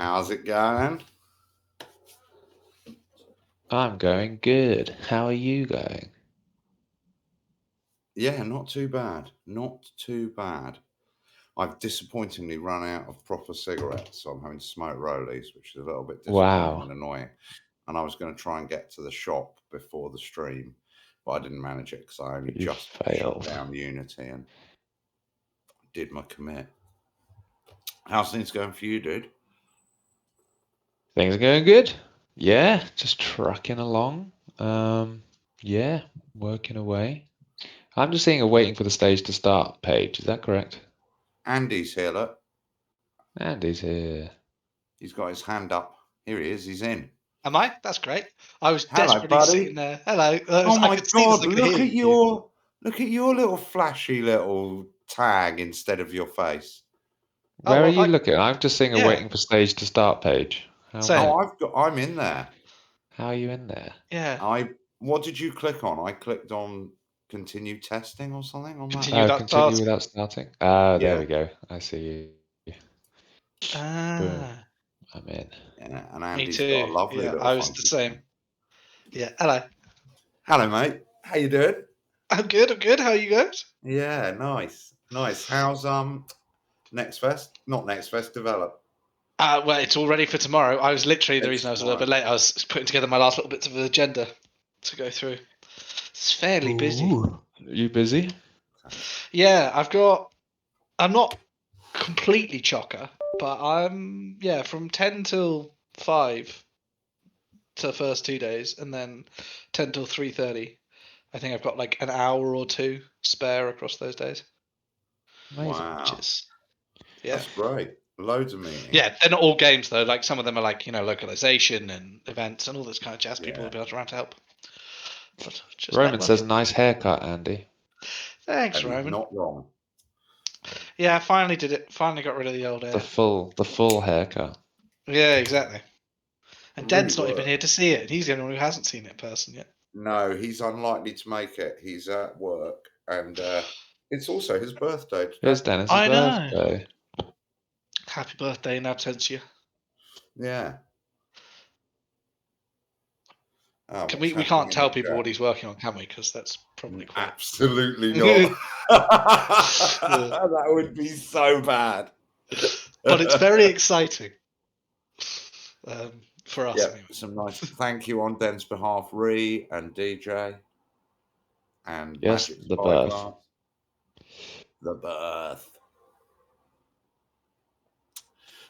How's it going? I'm going good. How are you going? Yeah, not too bad. Not too bad. I've disappointingly run out of proper cigarettes, so I'm having to smoke rollies, which is a little bit disappointing and annoying. And I was going to try and get to the shop before the stream, but I didn't manage it because I only just shut down Unity and did my commit. How's things going for you, dude? Things are going good. Yeah, just trucking along. Yeah, working away. I'm just seeing a waiting for the stage to start page. Is that correct? Andy's here, look. Andy's here. He's got his hand up. Here he is. He's in. Am I? That's great. I was Hello, desperately buddy. sitting there. Hello. Oh my God! Look at your little flashy little tag instead of your face. Where are you looking? I'm just seeing a waiting for stage to start page. I'm in there. How are you in there? Yeah. What did you click on? I clicked on continue testing or something on that. Continue without starting. There we go. I see you. Boom. I'm in. Yeah, and Andy's Me too. got a lovely little I was the same. Yeah. Hello. Hello, mate. How you doing? I'm good. How are you guys? Yeah, nice. How's Next Fest? Not Next Fest. Develop. Well, it's all ready for tomorrow. I was literally the reason I was a little bit late. I was putting together my last little bits of the agenda to go through. It's fairly busy. Are you busy? Yeah, I'm not completely chocker, but I'm from 10 till 5 to the first 2 days, and then 10 till 3:30. I think I've got like an hour or two spare across those days. Wow. That's great. Loads of meetings. Yeah, they're not all games though. Like some of them are like, localization and events and all this kind of jazz. People will be around to help. Roman says nice haircut, Andy. Thanks, Roman. Not wrong. Yeah, I finally did it. Finally got rid of the old hair. The full haircut. Yeah, exactly. And Den's not even here to see it. He's the only one who hasn't seen it in person yet. No, he's unlikely to make it. He's at work, and it's also his birthday today. It's Dennis' birthday. Happy birthday in absentia. Yeah. We can't tell people what he's working on, can we? Because that's probably quite... Absolutely not. That would be so bad. But it's very exciting for us. Yeah, anyway. some nice thank you on Den's behalf, Ree and DJ. And yes, Magic the birth. The birth.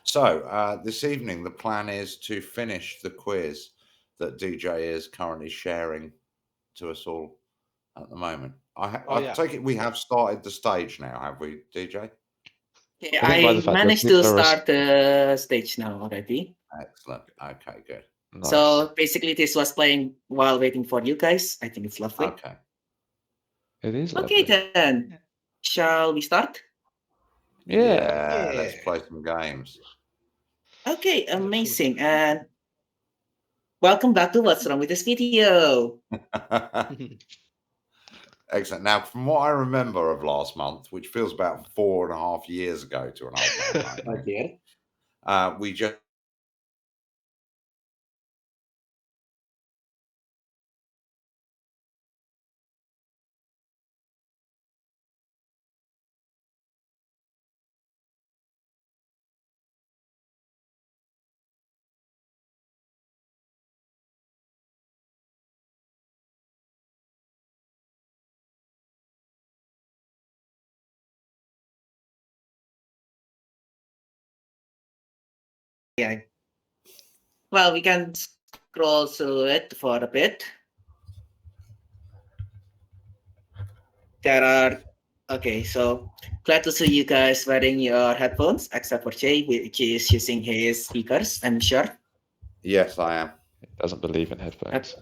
So this evening, the plan is to finish the quiz that DJ is currently sharing to us all at the moment. I take it we have started the stage now, have we, DJ? Yeah, I managed to start the stage now already. Excellent. Okay, good. Nice. So basically, this was playing while waiting for you guys. I think it's lovely. Okay. It is lovely. Okay, then. Shall we start? Yeah, let's play some games. Okay, amazing. And welcome back to What's Wrong with This Video. Excellent. Now, from what I remember of last month, which feels about 4.5 years ago to an old man, we just Yeah. Well, we can scroll through it for a bit. Okay, so glad to see you guys wearing your headphones, except for Jay, which is using his speakers, I'm sure. Yes, I am. He doesn't believe in headphones.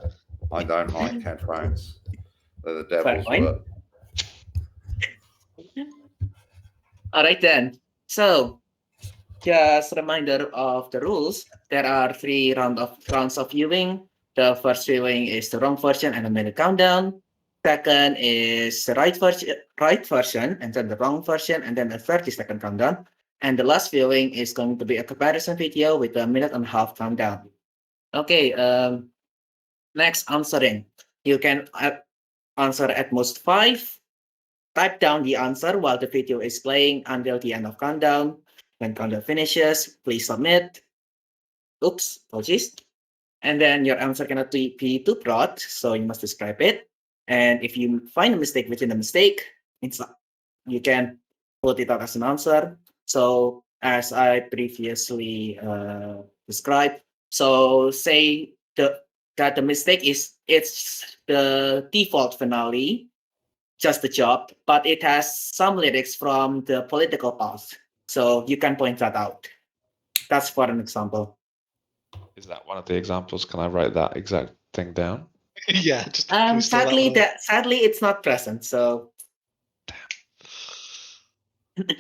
I don't like headphones. They're the devil's work. All right, then. So, just a reminder of the rules. There are 3 rounds of viewing. The first viewing is the wrong version and a minute countdown. Second is the right version, and then the wrong version, and then a 30-second countdown. And the last viewing is going to be a comparison video with a 1.5-minute countdown. Okay, next answering. You can answer at most 5. Type down the answer while the video is playing until the end of countdown. When countdown finishes, please submit. Oops, apologies. And then your answer cannot be too broad, so you must describe it. And if you find a mistake within the mistake, you can put it out as an answer. So as I previously described, so say that the mistake is it's the default finale, just the job, but it has some lyrics from the political past. So you can point that out. That's for an example. Is that one of the examples? Can I write that exact thing down? Yeah. Just sadly, it's not present. So.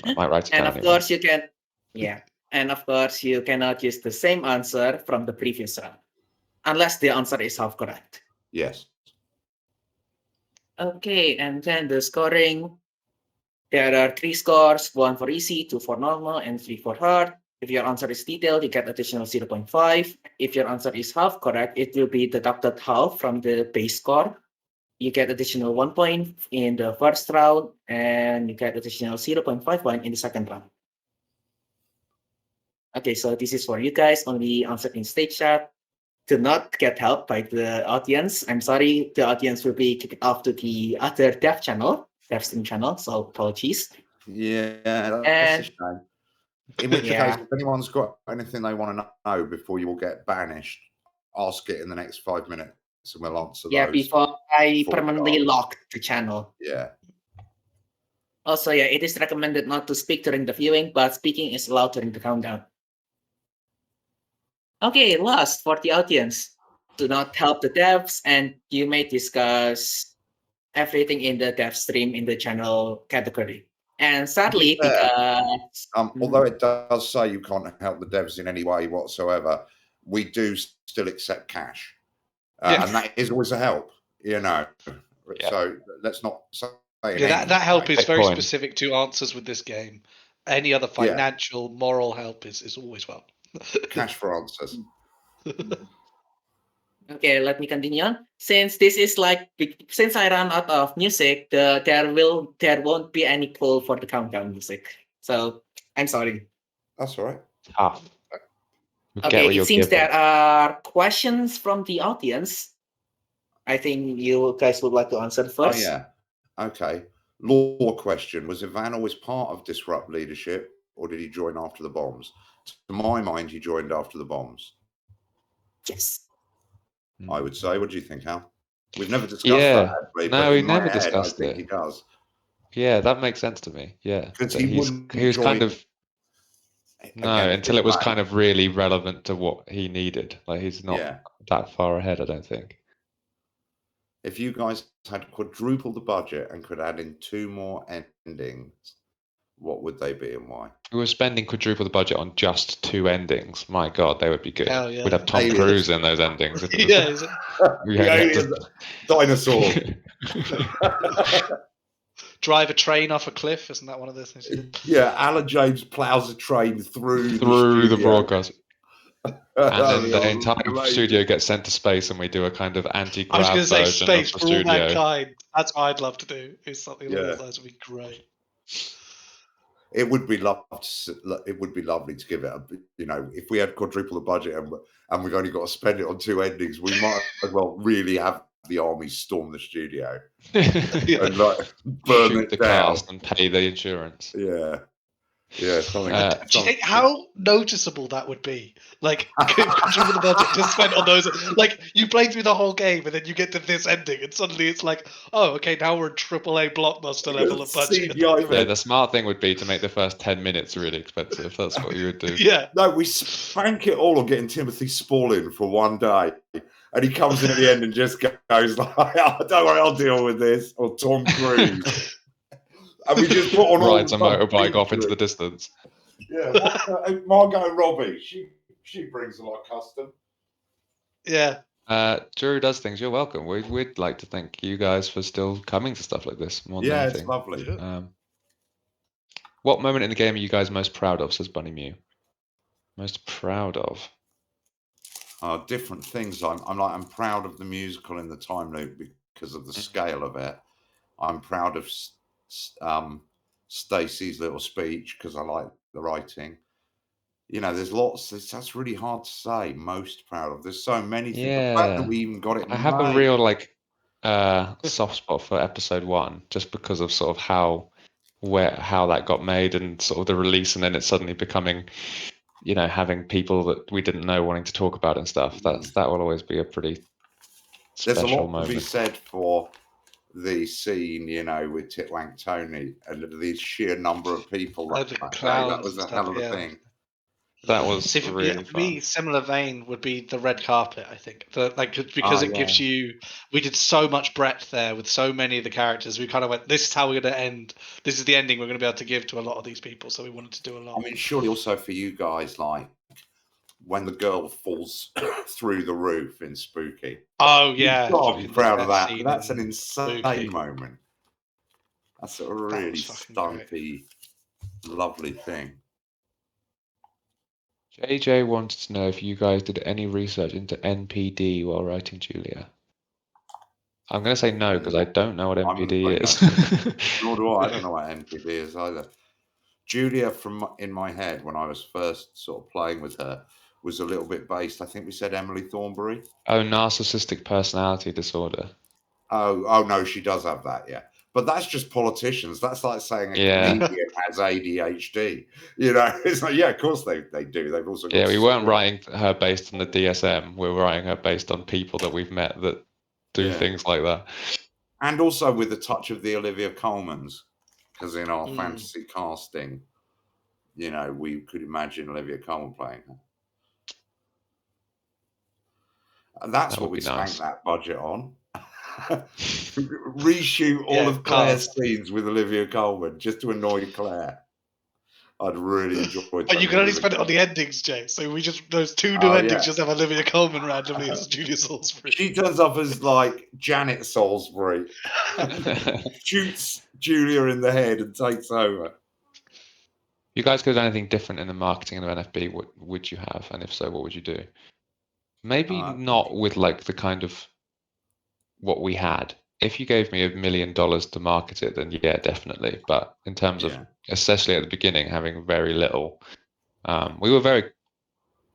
I might write it And down. of course, you can. Yeah. And of course, you cannot use the same answer from the previous round, unless the answer is half correct. Yes. Okay, and then the scoring. There are 3 scores: 1 for easy, 2 for normal, and 3 for hard. If your answer is detailed, you get additional 0.5. If your answer is half correct, it will be deducted half from the base score. You get additional 1 point in the first round, and you get additional 0.5 point in the second round. Okay, so this is for you guys. Only answer in stage chat. Do not get help by the audience. I'm sorry, the audience will be kicked off to the other dev stream channel, so apologies. Yeah, that's a shame. In which case, if anyone's got anything they want to know before you will get banished, ask it in the next 5 minutes and we'll answer those. Yeah, before I permanently lock the channel. Yeah. Also, yeah, it is recommended not to speak during the viewing, but speaking is allowed during the countdown. Okay, last for the audience. Do not help the devs, and you may discuss everything in the dev stream in the channel category. And sadly, because although it does say you can't help the devs in any way whatsoever, we do still accept cash, and that is always a help, you know. Yeah. So let's not say that help is very specific to answers with this game. Any other financial, moral help is always welcome. Cash for answers. Okay, let me continue on. Since this is since I ran out of music, there won't be any call for the countdown music. So I'm sorry. That's all right. Okay, it seems there are questions from the audience. I think you guys would like to answer first. Oh yeah. Okay. Law question: was Ivan always part of Disrupt leadership, or did he join after the bombs? To my mind, he joined after the bombs. Yes. I would say. What do you think, Hal? We've never discussed that. Actually, no, we never discussed it. I think he does. Yeah, that makes sense to me. Yeah, because he was kind of until it was kind of really relevant to what he needed. Like he's not that far ahead, I don't think. If you guys had quadrupled the budget and could add in 2 more endings, what would they be and why? We were spending quadruple the budget on just 2 endings. My God, they would be good. Hell yeah. We'd have Tom Cruise in those endings. Dinosaur. Drive a train off a cliff, isn't that one of those things? Yeah, Alan James plows a train through the broadcast. And then the entire studio gets sent to space, and we do a kind of anti-grav version of the studio. I was going to say space for all mankind. That's what I'd love to do. Is something along those lines would be great. It would be lovely to give it a, if we had quadruple the budget and we've only got to spend it on 2 endings, we might as well really have the army storm the studio and burn it down and pay the insurance. Yeah, do you think how noticeable that would be? Like, quadruple the budget just spent on those. Like, you play through the whole game and then you get to this ending, and suddenly it's like, oh, okay, now we're AAA blockbuster level of budget. Yeah, the smart thing would be to make the first 10 minutes really expensive. That's what you would do. Yeah. No, we spank it all on getting Timothy Spall in for 1 day. And he comes in at the end and just goes like, oh, don't worry, I'll deal with this. Or Tom Cruise. And we just put on rides a motorbike off into the distance. Yeah, Margot Robbie, she brings a lot of custom. Yeah. Drew does things. You're welcome. We'd like to thank you guys for still coming to stuff like this. More than anything. It's lovely. What moment in the game are you guys most proud of? Says Bunny Mew. Most proud of? Different things. I'm proud of the musical in the time loop because of the scale of it. I'm proud of Stacey's little speech because I like the writing. There's lots. That's really hard to say. Most proud of. There's so many things. The fact that we even got it. I have a real soft spot for episode 1, just because of sort of how that got made and sort of the release, and then it suddenly becoming, having people that we didn't know wanting to talk about and stuff. That will always be a pretty special There's a lot moment. to be said for the scene, with Titwank Tony and the sheer number of people. That was a hell of a thing. That was really for me, similar vein would be the red carpet. I think because it gives you. We did so much breadth there with so many of the characters. We kind of went, this is how we're going to end. This is the ending we're going to be able to give to a lot of these people. So we wanted to do a lot. I mean, surely also for you guys, like when the girl falls through the roof in Spooky. Oh yeah, you've got to be proud of that. That's an insane moment. That's a really stumpy, lovely thing. JJ wanted to know if you guys did any research into NPD while writing Julia. I'm going to say no because I don't know what NPD is. Nor do I. I don't know what NPD is either. Julia, in my head, when I was first sort of playing with her, was a little bit based. I think we said Emily Thornberry. Oh, narcissistic personality disorder. Oh no, she does have that, yeah. But that's just politicians. That's like saying a comedian has ADHD. It's like, yeah, of course they do. They've also got we weren't writing her based on the DSM. We're writing her based on people that we've met that do things like that. And also with a touch of the Olivia Colmans, because in our fantasy casting, we could imagine Olivia Colman playing her. And that's what we spent that budget on. Reshoot all of Claire's scenes with Olivia Colman just to annoy Claire. I'd really enjoy that. But you can only spend it on the endings, Jay. So we just those 2 new endings just have Olivia Colman randomly as Julia Salisbury. She turns up as like Janet Salisbury, shoots Julia in the head and takes over. You guys could have done anything different in the marketing of NFB? What would you have? And if so, what would you do? Maybe not with like the kind of what we had. If you gave me $1 million to market it, then yeah, definitely. But in terms of, especially at the beginning, having very little, we were very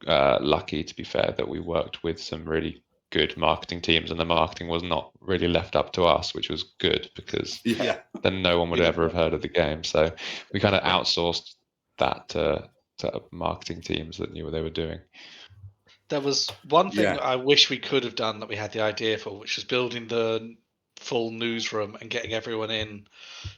lucky, to be fair, that we worked with some really good marketing teams, and the marketing was not really left up to us, which was good because then no one would ever have heard of the game. So we kind of outsourced that to marketing teams that knew what they were doing. There was one thing that I wish we could have done that we had the idea for, which was building the full newsroom and getting everyone in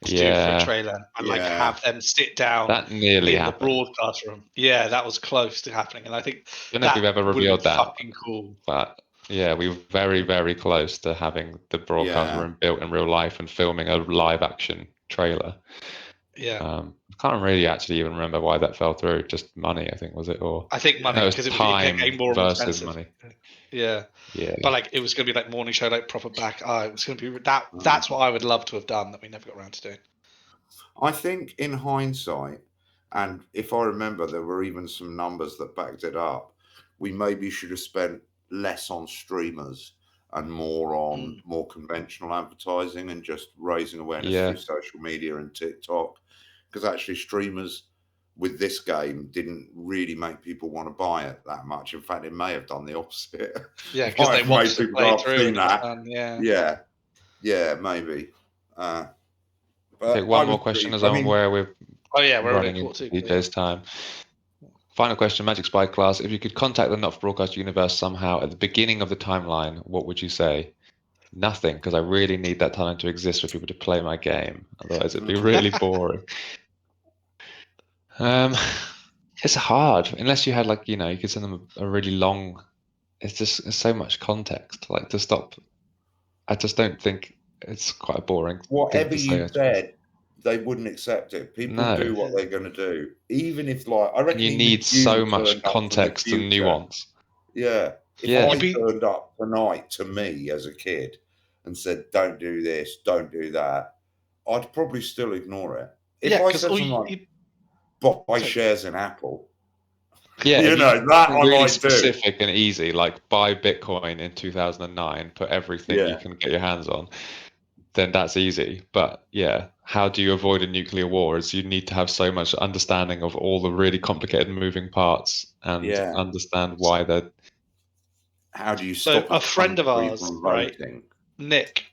to do for a trailer and have them sit down that nearly in happened. The broadcast room. Yeah, that was close to happening, and I think I don't know if we've ever revealed that. Fucking cool. But yeah, we were very, very close to having the broadcast room built in real life and filming a live action trailer. Yeah. I can't really actually even remember why that fell through. Just money, I think, was it? Or I think money, because it was time more versus expensive. money. Yeah. But like it was going to be like morning show, like proper back. It was going to be that. That's what I would love to have done that we never got around to doing. I think in hindsight, and if I remember, there were even some numbers that backed it up. We maybe should have spent less on streamers and more on more conventional advertising and just raising awareness through social media and TikTok. Because actually streamers with this game didn't really make people want to buy it that much. In fact, it may have done the opposite. Yeah, because they want to play through that. Yeah, maybe. Take one more question as I'm aware we're running into DJ's time. Final question, Magic Spy class. If you could contact the Not for Broadcast universe somehow at the beginning of the timeline, what would you say? Nothing, because I really need that talent to exist for people to play my game. Otherwise, it'd be really boring. It's hard, unless you had like, you could send them a really long. It's so much context. Like to stop. I just don't think it's quite boring. Whatever you said, they wouldn't accept it. People do what they're going to do, even if I reckon you need so much context and nuance. Yeah. If I turned up tonight to me as a kid and said, "Don't do this, don't do that," I'd probably still ignore it. If I said something like, buy shares in Apple. Yeah, you know, that I really might specific and easy, like buy Bitcoin in 2009, put everything you can get your hands on, then that's easy. But yeah, how do you avoid a nuclear war? Is you need to have so much understanding of all the really complicated moving parts and understand why they're. How do you stop a friend of ours, from right, voting? Nick,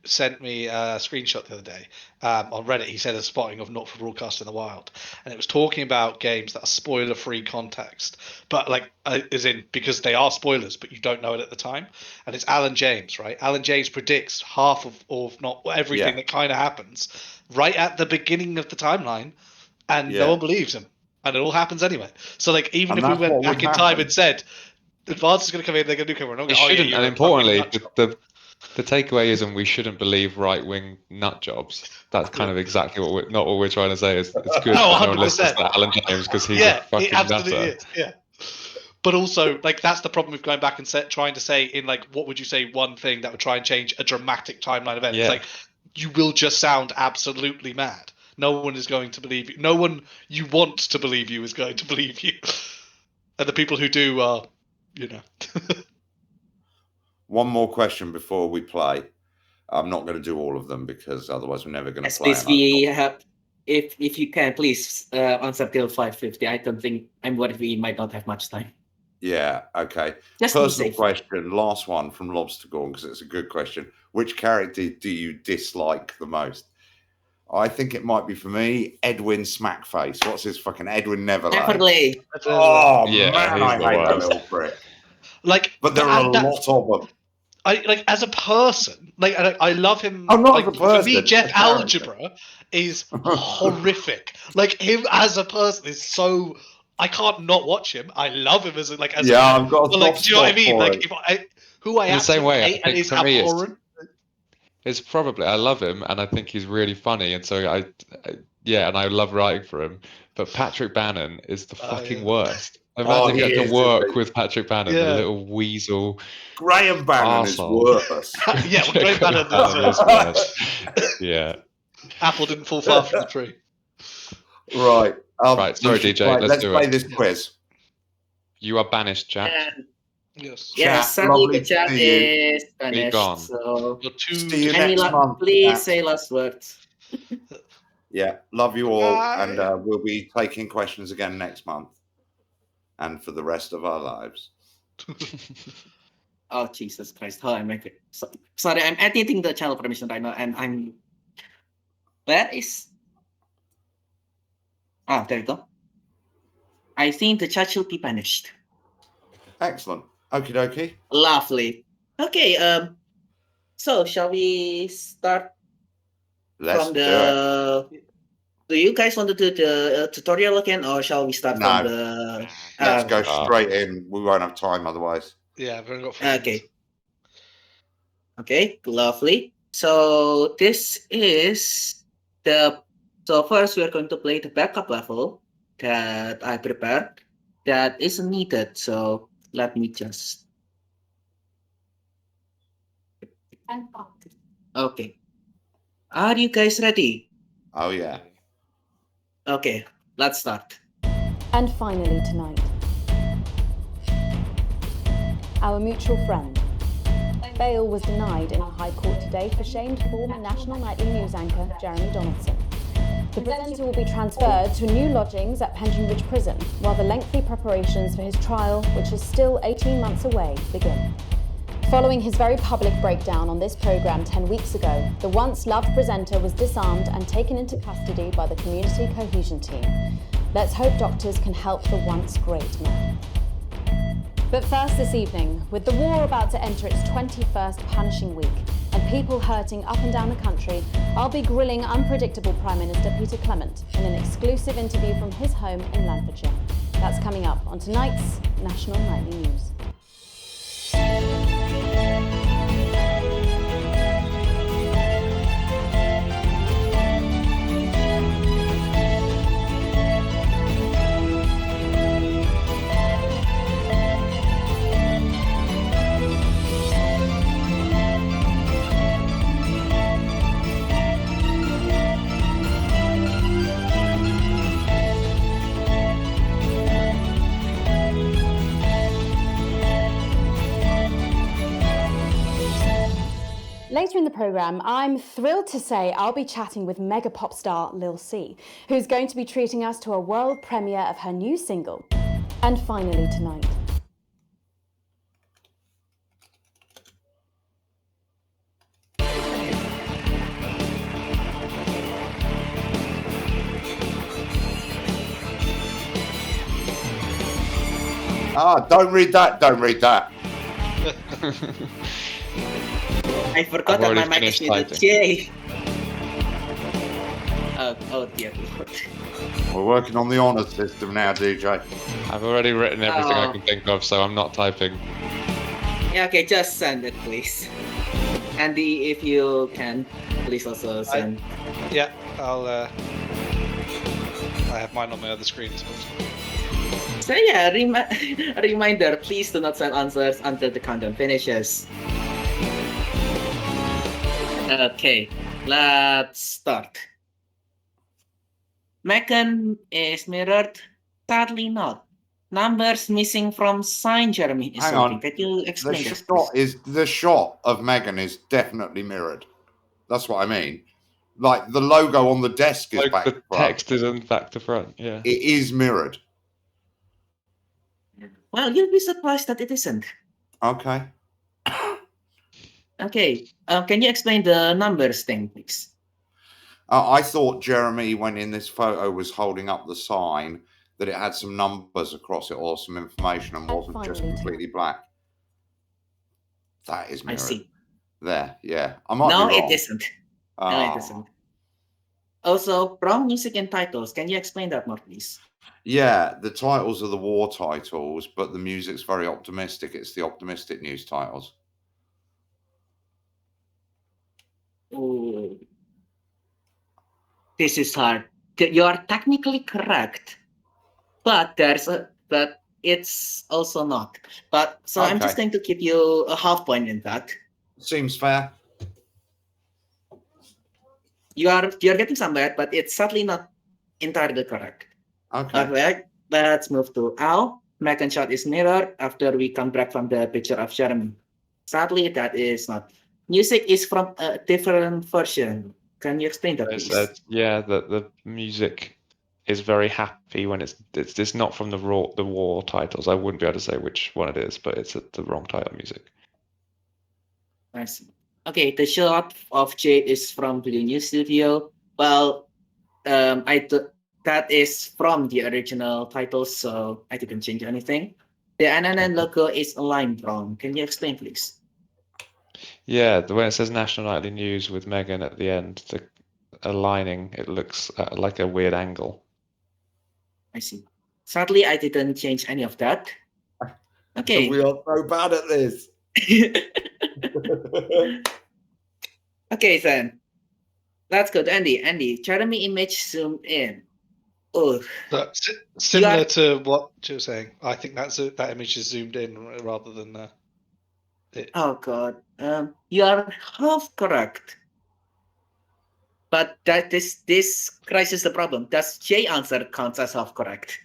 sent me a screenshot the other day on Reddit. He said a spotting of Not for Broadcast in the Wild, and it was talking about games that are spoiler-free context, but like as in because they are spoilers, but you don't know it at the time. And it's Alan James, right? Alan James predicts half of not everything that kind of happens right at the beginning of the timeline, and no one believes him, and it all happens anyway. So like even if we went back in time and said Advance is going to come in, they're going to do camera. We shouldn't, and importantly, the takeaway is, and we shouldn't believe right-wing nut jobs. That's kind of exactly what we're trying to say. It's good that no one listens to Alan James because he's a fucking nutter. Yeah. But also, like, that's the problem with going back and trying to say in like, what would you say one thing that would try and change a dramatic timeline event? It's like you will just sound absolutely mad. No one is going to believe you. No one you want to believe you is going to believe you. And the people who do are, you know. One more question before we play. I'm not going to do all of them because otherwise we're never going to play. Please, we have, if you can, please answer till 5:50. I don't think I'm worried we might not have much time. Yeah. Okay. Just personal question. Last one from Lobster Gorn because it's a good question. Which character do you dislike the most? I think it might be for me, Edwin Smackface. What's his fucking Edwin Neverlay? Neverlay. Oh man, I hate that little prick. Like, but there are a lot of them. I like as a person, like I love him. I'm not like, as a person. For me, Jeff Algebra is horrific. Like him as a person is so. I can't not watch him. I love him as like as I've got. But, like, do you know what I mean? Like if I in the same way, hate and is abhorrent. It's probably I love him and I think he's really funny and so I and I love writing for him. But Patrick Bannon is the fucking worst. Imagine you had to work with Patrick Bannon, the little weasel. Graham Bannon is worse. Graham Bannon is worse. Yeah. Apple didn't fall far from the tree. Right. Right. Sorry, DJ. Let's play this quiz. You are banished, Jack. Yes. Yes. Sadly, the chat is banished. Gone. So see you next month. Please say last words. Yeah. Love you all, and we'll be taking questions again next month. And for the rest of our lives. Oh, Jesus Christ. How am I? Sorry, I'm editing the channel permission right now, and I'm. Where is. Ah, there you go. I think the chat should be banished. Excellent. Okie dokie. Lovely. Okay. So, shall we start from the. Do you guys want to do the tutorial again, or shall we start from the? Let's go straight in. We won't have time otherwise. Yeah, we've only got 5 minutes. Okay, lovely. So this is the. So first, we are going to play the backup level that I prepared. That isn't needed. So let me just. Okay. Are you guys ready? Oh yeah. Okay, let's start. And finally tonight, our mutual friend. Bail was denied in a high court today for shamed former national nightly news anchor Jeremy Donaldson. The presenter will be transferred to new lodgings at Pension Ridge Prison while the lengthy preparations for his trial, which is still 18 months away, begin. Following his very public breakdown on this programme 10 weeks ago, the once loved presenter was disarmed and taken into custody by the Community Cohesion Team. Let's hope doctors can help the once great man. But first this evening, with the war about to enter its 21st punishing week and people hurting up and down the country, I'll be grilling unpredictable Prime Minister Peter Clement in an exclusive interview from his home in Lanfordshire. That's coming up on tonight's National Nightly News. Later in the programme, I'm thrilled to say I'll be chatting with mega pop star Lil C, who's going to be treating us to a world premiere of her new single. And finally tonight. Don't read that. Don't read that. I forgot that my mic is muted. Jay. Oh dear Lord. We're working on the honours system now, DJ. I've already written everything I can think of, so I'm not typing. Yeah, okay, just send it, please. Andy, if you can, please also send. I have mine on my other screen. So yeah, a reminder, please do not send answers until the countdown finishes. Okay, let's start. Megan is mirrored. Sadly not. Numbers missing from sign, Jeremy. Hang on. Can you explain The shot of Megan is definitely mirrored. That's what I mean. Like the logo on the desk is back to front. The text isn't back to front, yeah. It is mirrored. Well, you'll be surprised that it isn't. Okay. Okay. Can you explain the numbers thing, please? I thought Jeremy, when in this photo, was holding up the sign, that it had some numbers across it or some information and wasn't just completely black. That is mirrored. I see. There, yeah. No, it isn't. No, it isn't. Also, wrong music and titles. Can you explain that more, please? Yeah, the titles are the war titles, but the music's very optimistic. It's the optimistic news titles. Ooh. This is hard. You are technically correct, but it's also not. But so I'm just going to give you a half point in that. Seems fair. You're getting somewhere, but it's sadly not entirely correct. Okay. Alright, let's move to Al. Megan shot is mirrored after we come back from the picture of Jeremy. Sadly, that is not. Music is from a different version. Can you explain that, please? Yeah, the music is very happy when it's not from the war titles. I wouldn't be able to say which one it is, but it's the wrong title music. I see. Okay, the shot of Jade is from Blue News Studio. Well, that is from the original title, so I didn't change anything. The NNN logo is aligned wrong. Can you explain, please? Yeah, the way it says National Nightly News with Megan at the end, the aligning, it looks like a weird angle. I see. Sadly, I didn't change any of that. Okay. We are so bad at this. Okay, then. Let's go to Andy. Andy, Jeremy image zoom in. Oh. Similar to what you were saying. I think that image is zoomed in rather than it. Oh god. You are half correct. But this crisis the problem. Does J answer counts as half correct?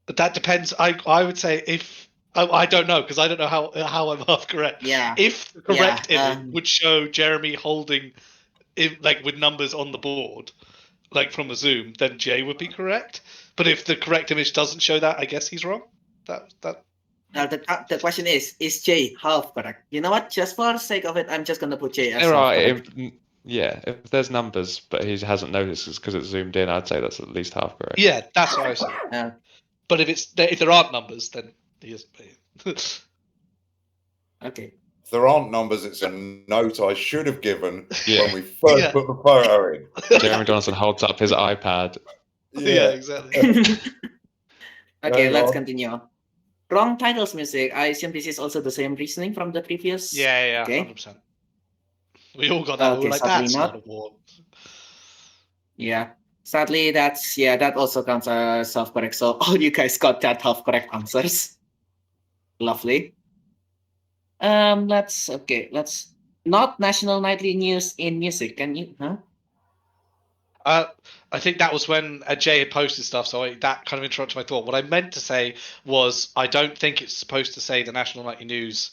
That depends. I would say if I don't know, because I don't know how I'm half correct. Yeah. If the correct image would show Jeremy holding like with numbers on the board, like from a zoom, then J would be correct. But if the correct image doesn't show that, I guess he's wrong. Now the question is J half correct? You know what? Just for the sake of it, I'm just gonna put J as half correct. Yeah, if there's numbers, but he hasn't noticed it's because it's zoomed in, I'd say that's at least half correct. Yeah, that's what I said. But if there aren't numbers, then he isn't. Okay. If there aren't numbers, it's a note I should have given when we first put the photo in. Jeremy Donaldson holds up his iPad. Yeah, exactly. Okay, let's continue. Wrong titles music. I assume this is also the same reasoning from the previous. Yeah, okay. 100%. We all got that. Okay, we were like, that's not a war. Yeah. Sadly, that also counts as self-correct. So all you guys got that half-correct answers. Lovely. Let's not National Nightly News in music. Can you? I think that was when Jay had posted stuff, so that kind of interrupted my thought. What I meant to say was I don't think it's supposed to say the National Nightly News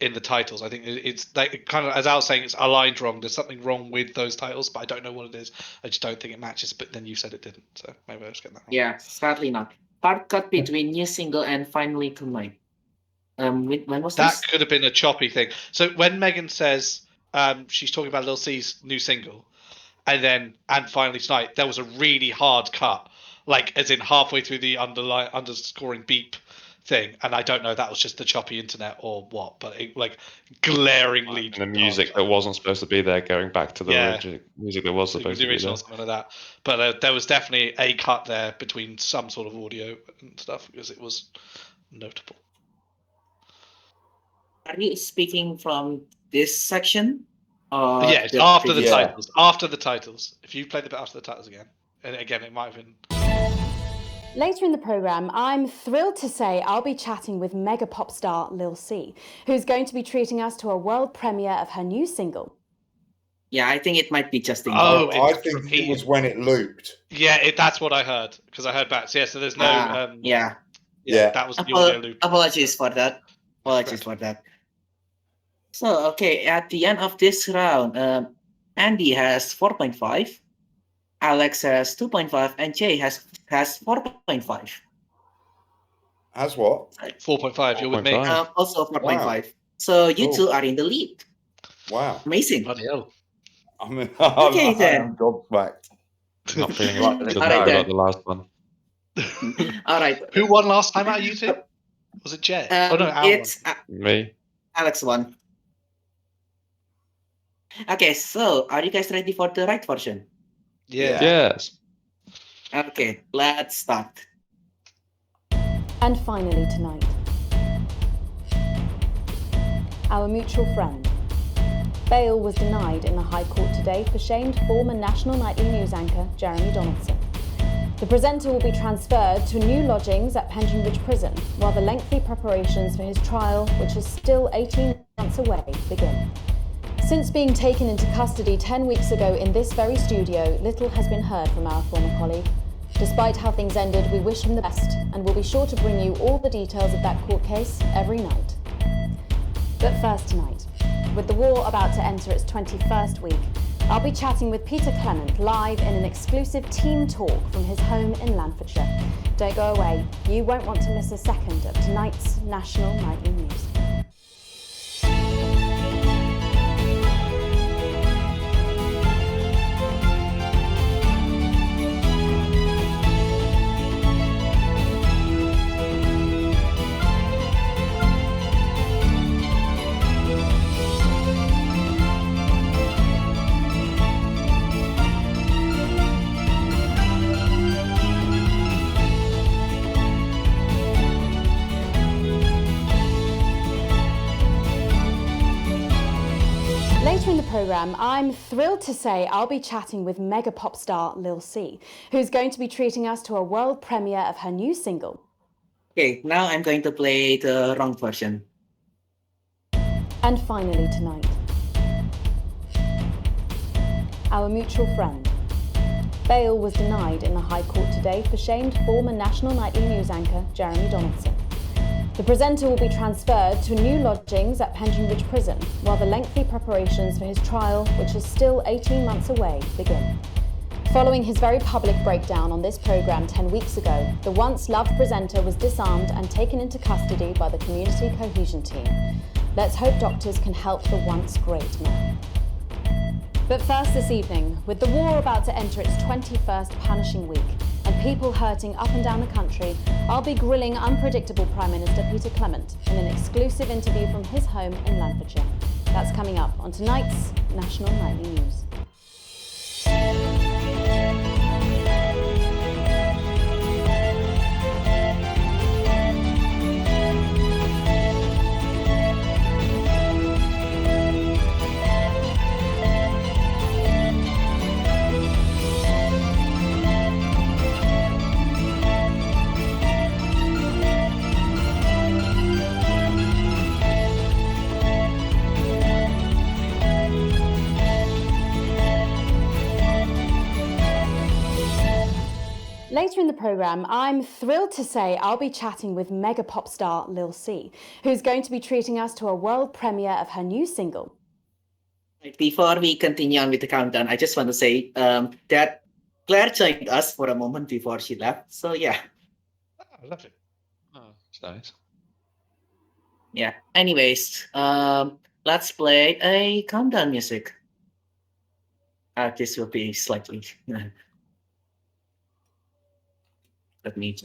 in the titles. I think it's like kind of, as I was saying, it's aligned wrong. There's something wrong with those titles, but I don't know what it is. I just don't think it matches. But then you said it didn't, so maybe I was getting that wrong. Yeah, sadly not. Hard cut between new single and finally tonight. When was That this? could have been a choppy thing. So when Megan says she's talking about Lil C's new single, and finally tonight, there was a really hard cut, like as in halfway through the underscoring beep thing, and I don't know if that was just the choppy internet or what, but it, like glaringly. And the music that wasn't supposed to be there, going back to the original music that was supposed to be there. Something like that. But there was definitely a cut there between some sort of audio and stuff because it was notable. Are you speaking from this section? Yeah, after the titles. After the titles. If you play the bit after the titles again, and again, it might have been. Later in the programme, I'm thrilled to say I'll be chatting with mega pop star Lil C, who's going to be treating us to a world premiere of her new single. Yeah, I think it might be just in. I think it was when it looped. Yeah, that's what I heard, because I heard back. So, yeah, so there's no... Yeah, that was the audio loop. Apologies for that. So, okay, at the end of this round, Andy has 4.5. Alex has 2.5 and Jay has 4.5. Has what? 4.5. You're with me. Also 4.5. Wow. So you two are in the lead. Wow. Amazing. Bloody hell. Okay, then. Gobsmacked. Not feeling like about the last one. All right. Who won last time out of you two? Was it Jay? It's me. Alex won. Okay, so are you guys ready for the right version? Yeah. Yes. Okay, let's start. And finally tonight, our mutual friend. Bail was denied in the High Court today for shamed former national nightly news anchor Jeremy Donaldson. The presenter will be transferred to new lodgings at Pension Ridge Prison while the lengthy preparations for his trial, which is still 18 months away, begin. Since being taken into custody 10 weeks ago in this very studio, little has been heard from our former colleague. Despite how things ended, we wish him the best and will be sure to bring you all the details of that court case every night. But first tonight, with the war about to enter its 21st week, I'll be chatting with Peter Clement live in an exclusive team talk from his home in Lanfordshire. Don't go away, you won't want to miss a second of tonight's national nightly news. Later in the programme, I'm thrilled to say I'll be chatting with mega pop star Lil C, who's going to be treating us to a world premiere of her new single. Okay, now I'm going to play the wrong version. And finally tonight, our mutual friend. Bail was denied in the High Court today for shamed former national nightly news anchor Jeremy Donaldson. The presenter will be transferred to new lodgings at Pension Ridge Prison while the lengthy preparations for his trial, which is still 18 months away, begin. Following his very public breakdown on this programme 10 weeks ago, the once loved presenter was disarmed and taken into custody by the Community Cohesion Team. Let's hope doctors can help the once great man. But first this evening, with the war about to enter its 21st punishing week and people hurting up and down the country, I'll be grilling unpredictable Prime Minister Peter Clement in an exclusive interview from his home in Lanfordshire. That's coming up on tonight's National Nightly News. later in the programme, I'm thrilled to say I'll be chatting with mega pop star Lil C, who's going to be treating us to a world premiere of her new single. Before we continue on with the countdown, I just want to say that Claire joined us for a moment before she left. So yeah. I love it. Oh, that's nice. Yeah. Anyways, let's play a countdown music. This will be slightly. Let me.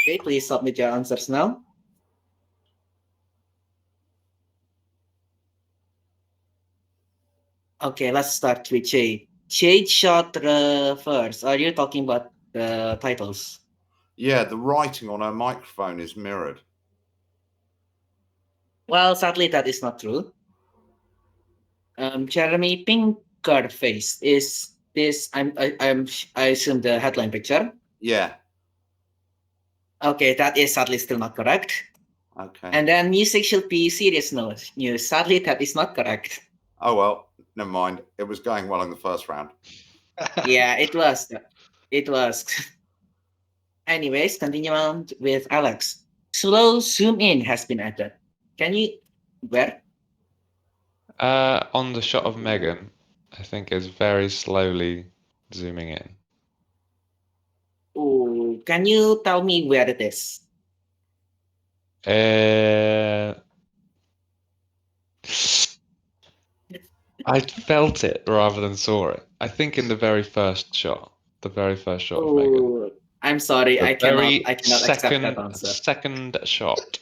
Okay, please submit your answers now. Okay, let's start with Jade. Jade shot first. Are you talking about the titles? Yeah, the writing on her microphone is mirrored. Well, sadly, that is not true. Jeremy Pinkerface, is this? I assume the headline picture. Yeah. Okay, that is sadly still not correct. Okay. And then music should be serious news. Sadly, that is not correct. Oh well, never mind. It was going well in the first round. Yeah, it was. It was. Anyways, continue on with Alex. Slow zoom in has been added. Can you where? On the shot of Megan, I think is very slowly zooming in. Ooh, can you tell me where it is? I felt it rather than saw it. I think in the very first shot. The very first shot of Megan. Ooh, I'm sorry, I cannot accept that answer. Second shot.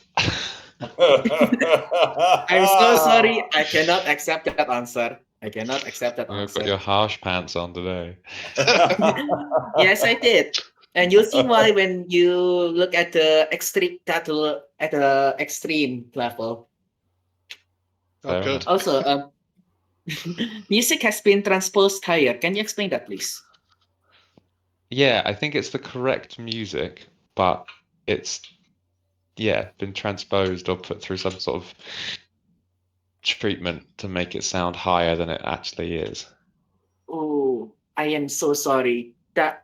I'm so sorry, I cannot accept that answer. I cannot accept that You've answer. got your harsh pants on today. Yes, I did. And you'll see why when you look at the extreme extreme level. Oh, good. Also, music has been transposed higher. Can you explain that, please? Yeah, I think it's the correct music, but it's been transposed or put through some sort of treatment to make it sound higher than it actually is. Oh, I am so sorry. That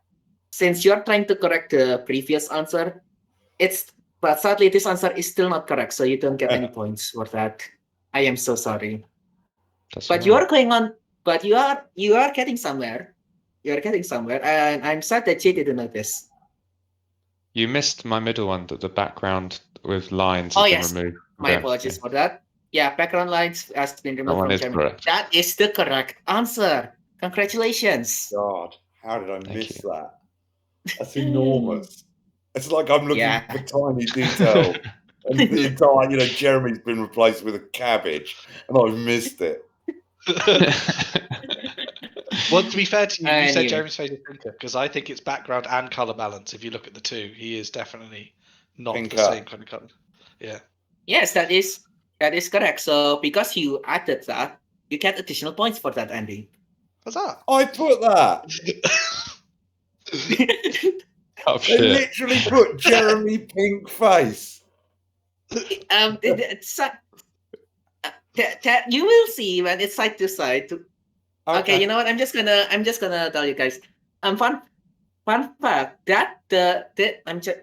since you're trying to correct the previous answer, but sadly this answer is still not correct, so you don't get any points for that. I am so sorry. But you are going on. But you are getting somewhere. You are getting somewhere, and I'm sad that you didn't notice. You missed my middle one, that the background with lines Oh has yes, been removed. my apologies for that. Yeah, background lines has been removed from Germany. Correct. That is the correct answer. Congratulations. God, how did I miss that? That's enormous. It's like I'm looking for tiny detail. And the entire, Jeremy's been replaced with a cabbage, and I've missed it. Well, to be fair to you, you said Jeremy's favourite printer, because I think it's background and colour balance. If you look at the two, he is definitely not the same kind of colour. Yeah. Yes, that is correct. So because you added that, you get additional points for that, Andy. What's that? I put that. Oh, they literally put Jeremy Pink Face. You will see when it's side to side. Okay, you know what? I'm just gonna tell you guys. Fun fact that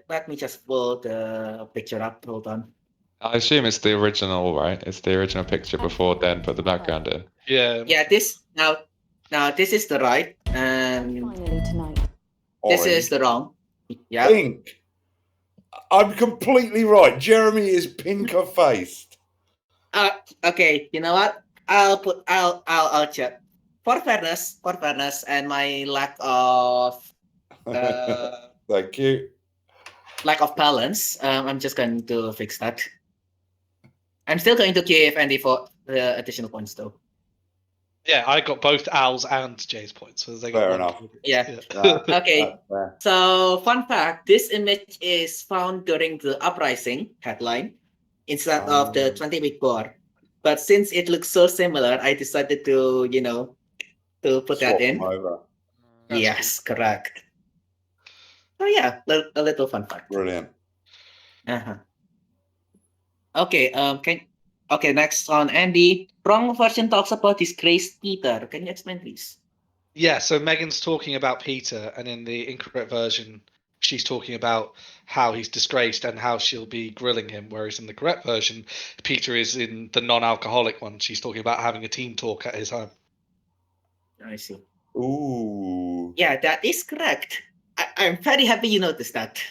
let me just pull the picture up. Hold on. I assume it's the original, right? It's the original picture before then put the background in. Yeah. Yeah. This now this is the right, and Finally tonight. This is the wrong. Yeah. Pink. I'm completely right. Jeremy is pinker faced. Okay. You know what? I'll check. For fairness, and my lack of thank you. Lack of balance. I'm just going to fix that. I'm still going to give Andy for the additional points though. Yeah, I got both Al's and Jay's points. So they got Fair one enough. point. Yeah. Okay. So, fun fact: this image is found during the uprising headline instead of the 20-week war. But since it looks so similar, I decided to, to put that in. Over. Yes, correct. So yeah, a little fun fact. Brilliant. Okay. Okay. Next on Andy. Wrong version talks about disgraced Peter. Can you explain, please? Yeah. So Megan's talking about Peter, and in the incorrect version, she's talking about how he's disgraced and how she'll be grilling him. Whereas in the correct version, Peter is in the non-alcoholic one. She's talking about having a team talk at his home. I see. Ooh. Yeah, that is correct. I'm very happy you noticed that.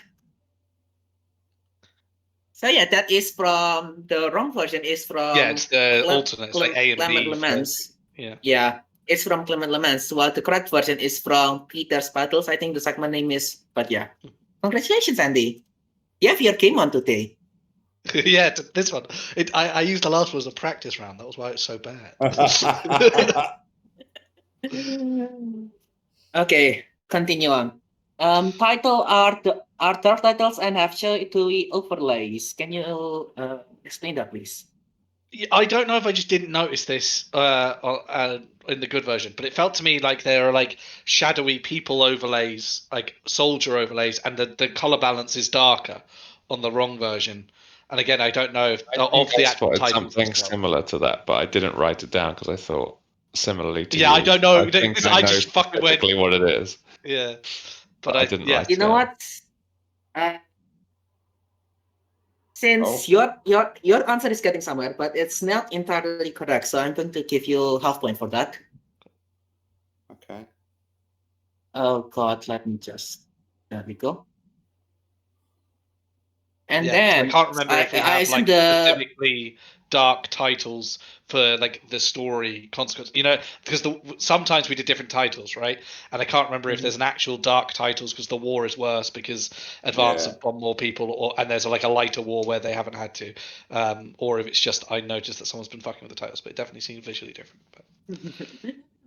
So yeah, that is from the wrong version. Is from it's the alternate. It's like A and Clement B. Lemans. Yeah, it's from Clement Lemans. While the correct version is from Peter's Battles. I think the segment name is. But yeah, congratulations, Andy. You have your game on today. Yeah, this one. I used the last one as a practice round. That was why it's so bad. Okay, continue on. Title are dark titles and have shadowy overlays. Can you explain that, please? I don't know if I just didn't notice this in the good version, but it felt to me like there are like shadowy people overlays, like soldier overlays, and the color balance is darker on the wrong version. And again, I don't know if of the actual title. Something similar to that, but I didn't write it down because I thought similarly to you. I don't know. I just fucking went what it is. Yeah, but I didn't write it. You know what? Since your answer is getting somewhere, but it's not entirely correct, so I'm going to give you half point for that. Okay. Oh God, let me just. There we go. And then I can't remember if we have like specifically dark titles for like the story consequence, because sometimes we did different titles, right? And I can't remember if there's an actual dark titles because the war is worse because Advance have bombed more people, and there's like a lighter war where they haven't had to, or if it's just I noticed that someone's been fucking with the titles, but it definitely seems visually different. But.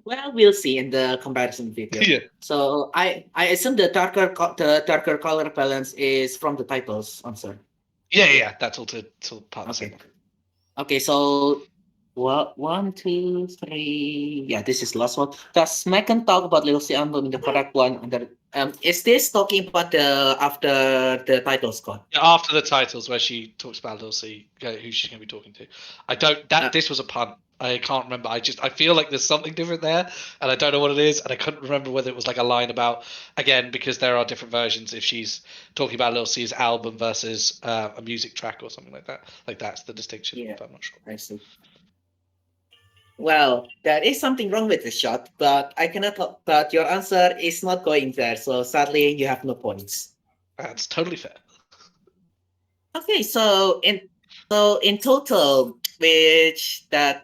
Well, we'll see in the comparison video. Yeah. So I assume the darker color balance is from the titles answer. Yeah, that's all part of the same. Okay, so 1, 2, 3. Yeah, this is the last one. Does Megan talk about Little C album in the correct one? Is this talking about after the titles gone? Yeah, after the titles where she talks about Little C, who she's going to be talking to. This was a pun. I can't remember. I feel like there's something different there, and I don't know what it is, and I couldn't remember whether it was like a line about, again, because there are different versions, if she's talking about Lil C's album versus a music track or something like that. Like that's the distinction, but I'm not sure. I see. Well, there is something wrong with the shot, but I cannot. But your answer is not going there, so sadly you have no points. That's totally fair. Okay, so in total, which that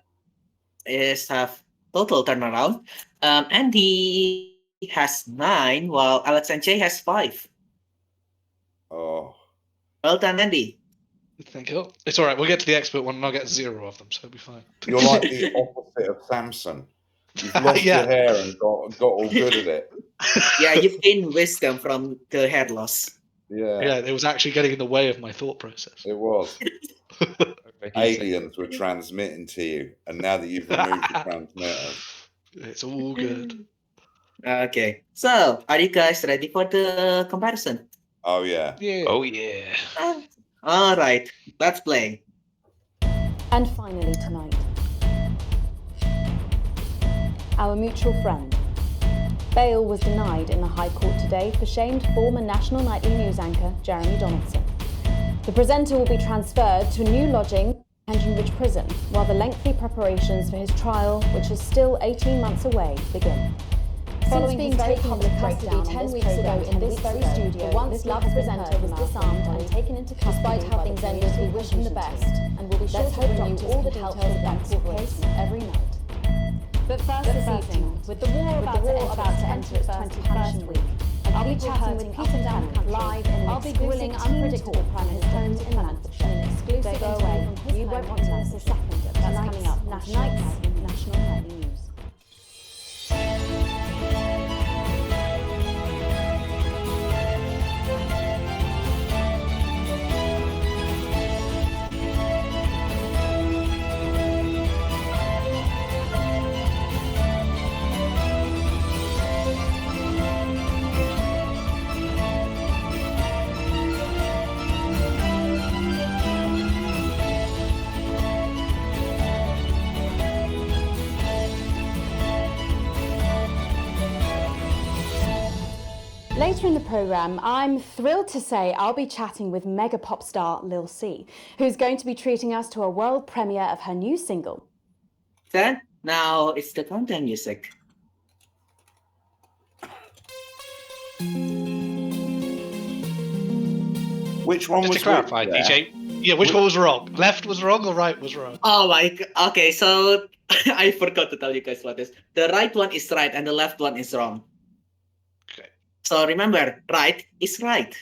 is have total turnaround. Andy has 9, while Alex and Jay has 5. Oh. Well done, Andy. Thank you. It's all right. We'll get to the expert one, and I'll get 0 of them, so it'll be fine. You're like the opposite of Samson. You've lost your hair and got all good at it. Yeah, you've gained wisdom from the hair loss. Yeah, it was actually getting in the way of my thought process. It was. Aliens were transmitting to you, and now that you've removed the transmitter, it's all good. Okay, so are you guys ready for the comparison? Oh yeah. Oh yeah. All right, let's play. And finally tonight, our mutual friend. Bail was denied in the High Court today for shamed former national nightly news anchor Jeremy Donaldson. The presenter will be transferred to a new lodging at Henry Ridge Prison, while the lengthy preparations for his trial, which is still 18 months away, begin. Following being taken into custody 10 weeks ago in this very studio, the once-loved presenter was disarmed and taken into custody. Despite how things ended, we wish him the best, and we'll be sure to bring you all the details of that court case every night. But first this evening, with the war about to enter its 21st week, I'll be chatting with Peter Duncan live in an exclusive unpredictable prime his home in Lancashire. An exclusive interview from his home on a second. That's coming up tonight's National Nightly News. Later in the programme, I'm thrilled to say I'll be chatting with mega pop star Lil C, who's going to be treating us to a world premiere of her new single. Then, now it's the countdown music. Which one Just was to clarify, which there? DJ. Yeah, which one was wrong? Left was wrong or right was wrong? Oh my, okay, so I forgot to tell you guys what this. The right one is right and the left one is wrong. Okay. So remember, right is right.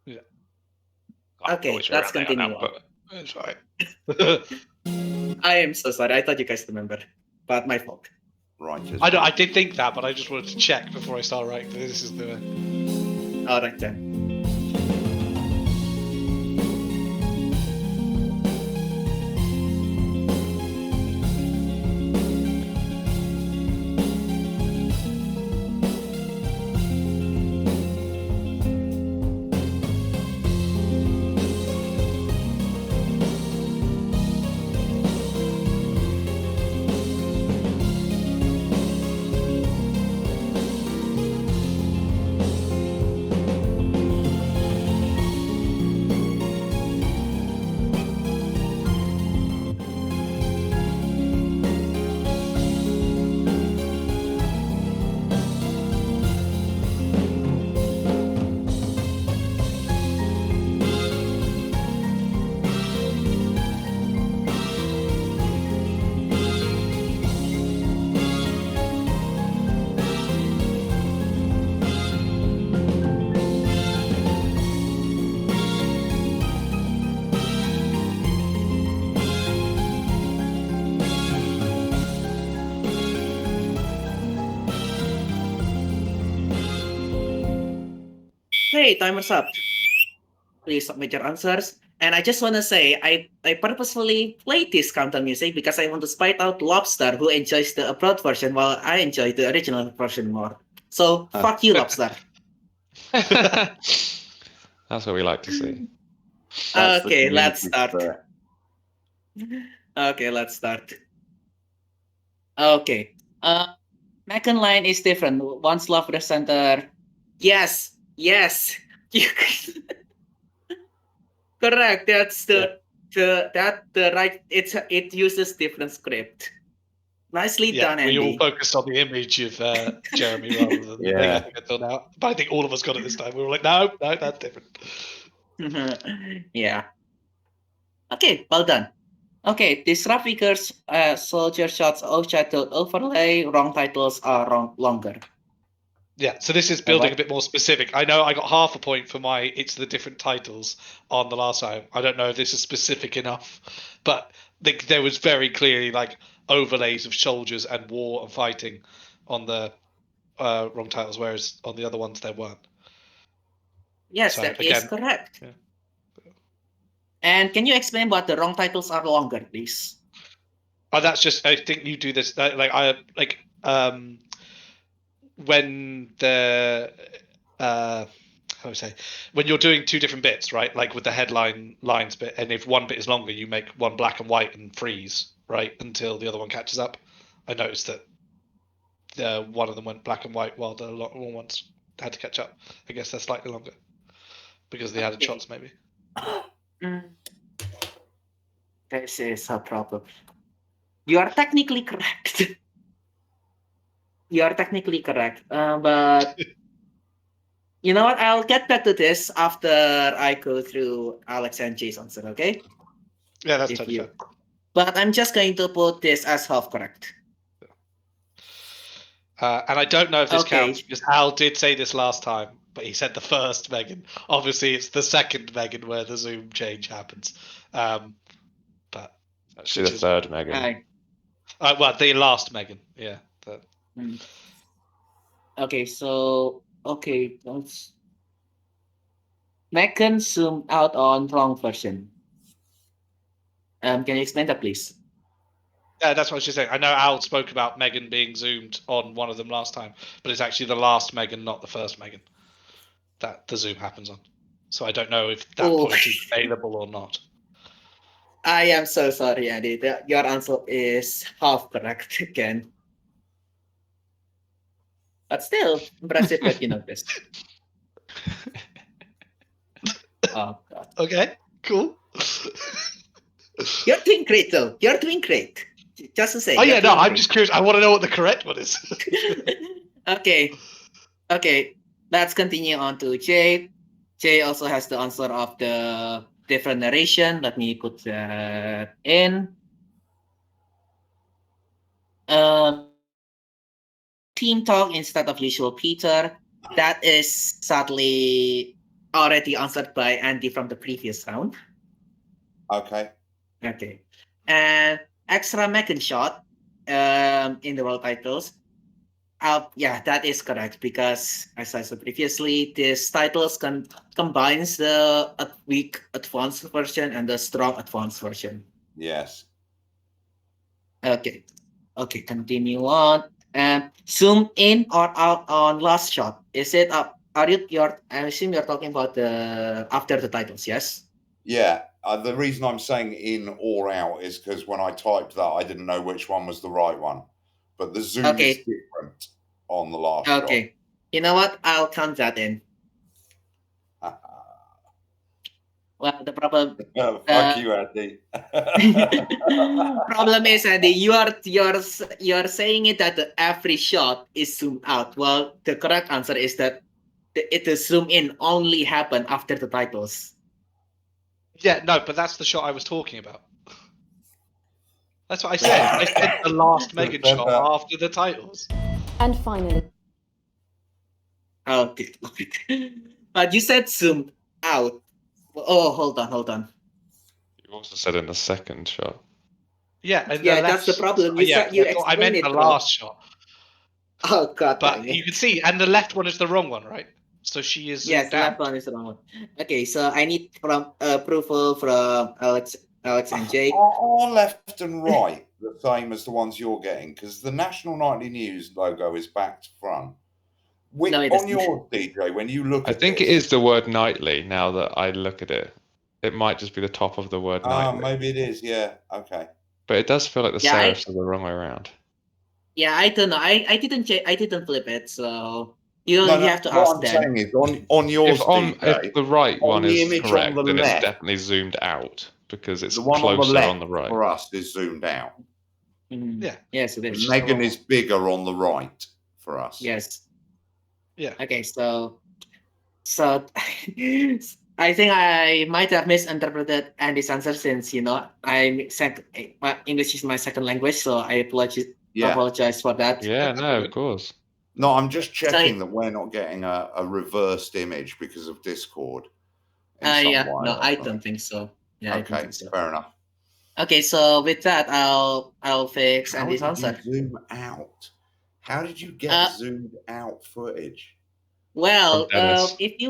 Yeah. Okay, let's continue on. That's right. I am so sorry. I thought you guys remember, but my fault. Right. I did think that, but I just wanted to check before I start writing. This is the. All right then. Hey, timer's up. Please submit your answers. And I just want to say, I purposefully played this countdown music because I want to spite out Lobster, who enjoys the abroad version while I enjoy the original version more. So, fuck you, Lobster. That's what we like to see. Okay, let's start. Okay, let's start. Okay. Megan line is different. One's love the center. Yes. Correct. That's the right. It uses different script. Nicely done, Andy. We all focused on the image of Jeremy rather than the thing I think until now. But I think all of us got it this time. We were like, no, that's different. Yeah. Okay, well done. Okay, these rough figures, soldier shots, overshadowed overlay, wrong titles are longer. Yeah, so this is building a bit more specific. I know I got half a point for my it's the different titles on the last time. I don't know if this is specific enough, but there was very clearly like overlays of soldiers and war and fighting on the wrong titles, whereas on the other ones there weren't. Yes, so, that is correct. Yeah. And can you explain what the wrong titles are longer, please? Oh, that's just I think you do this when the how do I say, when you're doing two different bits, right? Like with the headline lines bit, and if one bit is longer, you make one black and white and freeze, right, until the other one catches up. I noticed that one of them went black and white while the long ones had to catch up. I guess they're slightly longer because they added shots, maybe. This is a problem. You are technically correct. But you know what? I'll get back to this after I go through Alex and Jay's answer, okay? Yeah, that's totally fair. But I'm just going to put this as half correct. And I don't know if this counts because Al did say this last time, but he said the first Megan. Obviously, it's the second Megan where the zoom change happens. But actually, the third Megan. Well, the last Megan, yeah. Okay, so Megan zoomed out on wrong version. Can you explain that, please? Yeah, that's what I was just saying. I know Al spoke about Megan being zoomed on one of them last time, but it's actually the last Megan, not the first Megan, that the zoom happens on. So I don't know if that point is available or not. I am so sorry, Andy. Your answer is half correct again. But still, impressive that you noticed. Oh, God. Okay, cool. You're doing great, though. You're doing great. Just to say. Oh, yeah, no, I'm just curious. I want to know what the correct one is. Okay. Okay. Let's continue on to Jay. Jay also has the answer of the different narration. Let me put that in. Team talk instead of usual Peter. That is sadly already answered by Andy from the previous round. Okay. Okay. And extra Megan shot in the world titles. Yeah, that is correct because, as I said previously, these titles combines the weak advanced version and the strong advanced version. Yes. Okay. Okay, continue on. And zoom in or out on last shot. Is it up? I assume you're talking about the after the titles, yes? Yeah. The reason I'm saying in or out is because when I typed that, I didn't know which one was the right one. But the zoom is different on the last shot. Okay. You know what? I'll count that in. Well, the problem. Fuck you, Andy. Problem is, Andy, you're saying it that every shot is zoomed out. Well, the correct answer is that the zoom in only happen after the titles. Yeah, no, but that's the shot I was talking about. That's what I said. I said the last Megan shot after the titles. And finally. Okay. But you said zoomed out. Oh, hold on. You also said in the second shot. Yeah, and that's the problem. I meant the last shot. Oh, God. But you can see, and the left one is the wrong one, right? So she is zoomed the left one is the wrong one. Okay, so I need from approval from Alex and Jake. Are left and right the same as the ones you're getting? Because the National Nightly News logo is back to front. No, it on isn't. your DJ, when you look I at think this, it is the word nightly now that I look at it. It might just be the top of the word nightly. Maybe it is, yeah. Okay. But it does feel like the serifs are the wrong way around. Yeah, I don't know. I didn't flip it, so you have to ask what I'm them. saying is on yours, if the right one the is image correct, on the then left, it's definitely zoomed out because it's the one closer on the right. For us is zoomed out. Yeah. Yes, it is. Megan is bigger on the right for us. Yes. Yeah. Okay, so I think I might have misinterpreted Andy's answer since my English is my second language, so I apologize for that. Yeah, no, of course. No, I'm just checking that we're not getting a reversed image because of Discord. No, I don't think so. Yeah, okay, I don't think so. Fair enough. Okay, so with that, I'll fix Andy's answer. Zoom out. How did you get zoomed out footage? Well, if